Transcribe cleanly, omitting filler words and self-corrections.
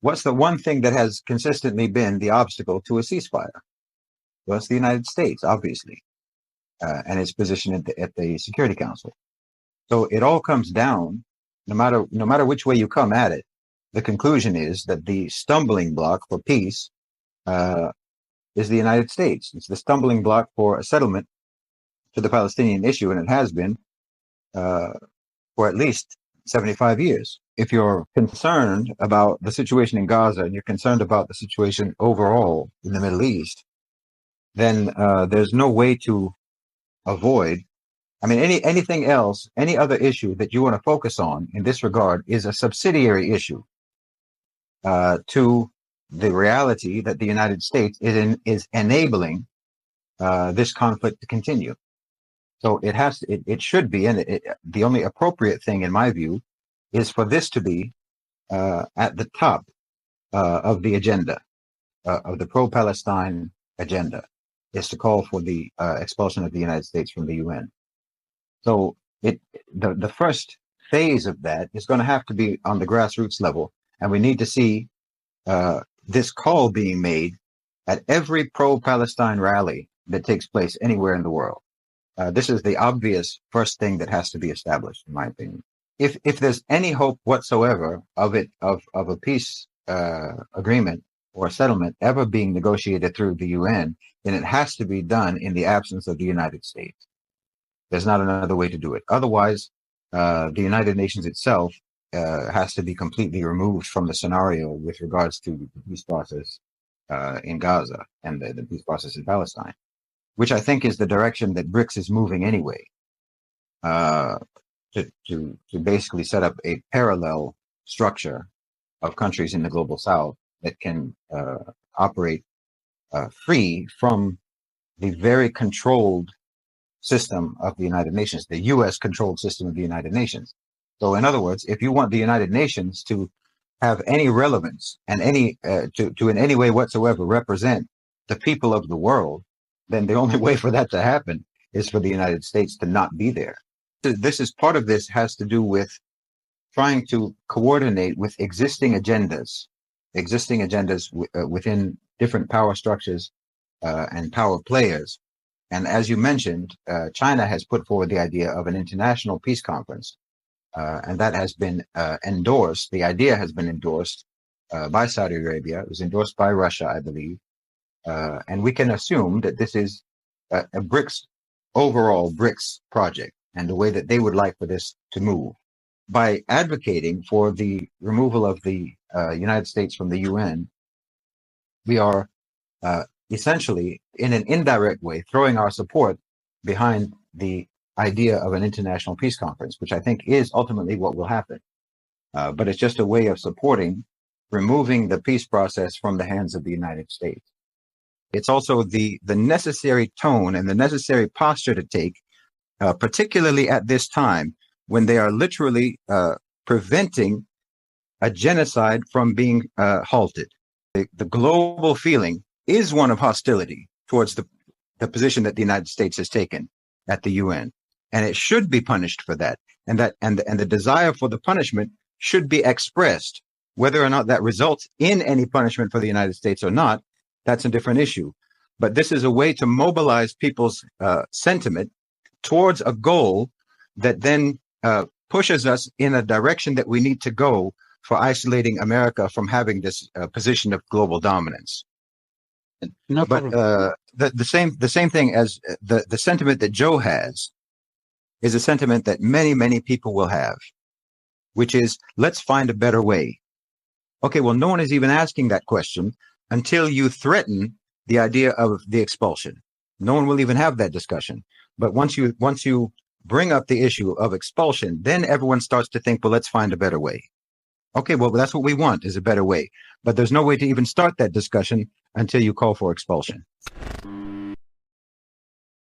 what's the one thing that has consistently been the obstacle to a ceasefire? Well, it's the United States, obviously, and its position at the Security Council. So it all comes down, no matter which way you come at it, the conclusion is that the stumbling block for peace is the United States. It's the stumbling block for a settlement to the Palestinian issue, and it has been for at least 75 years. If you're concerned about the situation in Gaza and you're concerned about the situation overall in the Middle East, then there's no way to avoid. I mean, anything else, any other issue that you want to focus on in this regard is a subsidiary issue to the reality that the United States is enabling this conflict to continue. So it should be, and the only appropriate thing, in my view, is for this to be at the top of the agenda, of the pro-Palestine agenda, is to call for the expulsion of the United States from the UN. So the first phase of that is going to have to be on the grassroots level, and we need to see this call being made at every pro-Palestine rally that takes place anywhere in the world. This is the obvious first thing that has to be established, in my opinion. If there's any hope whatsoever of a peace agreement or a settlement ever being negotiated through the UN, then it has to be done in the absence of the United States. There's not another way to do it. Otherwise, the United Nations itself has to be completely removed from the scenario with regards to the peace process in Gaza and the peace process in Palestine, which I think is the direction that BRICS is moving anyway, to basically set up a parallel structure of countries in the global south that can operate free from the very controlled system of the United Nations, the US controlled system of the United Nations. So in other words, if you want the United Nations to have any relevance and to in any way whatsoever represent the people of the world, then the only way for that to happen is for the United States to not be there. Part of this has to do with trying to coordinate with existing agendas within different power structures and power players. And as you mentioned, China has put forward the idea of an international peace conference, and that has been endorsed. The idea has been endorsed by Saudi Arabia. It was endorsed by Russia, I believe. And we can assume that this is a overall BRICS project, and the way that they would like for this to move. By advocating for the removal of the United States from the UN, we are essentially, in an indirect way, throwing our support behind the idea of an international peace conference, which I think is ultimately what will happen. But it's just a way of supporting removing the peace process from the hands of the United States. It's also the necessary tone and the necessary posture to take, particularly at this time when they are literally preventing a genocide from being halted. The global feeling is one of hostility towards the position that the United States has taken at the UN, and it should be punished for that. And the desire for the punishment should be expressed. Whether or not that results in any punishment for the United States or not, that's a different issue. But this is a way to mobilize people's sentiment towards a goal that then pushes us in a direction that we need to go for isolating America from having this position of global dominance. No problem. But the same thing as the sentiment that Joe has is a sentiment that many people will have, which is, let's find a better way. Okay, well, no one is even asking that question until you threaten the idea of the expulsion. No one will even have that discussion. But once you bring up the issue of expulsion, then everyone starts to think, well, let's find a better way. Okay, well, that's what we want, is a better way. But there's no way to even start that discussion until you call for expulsion.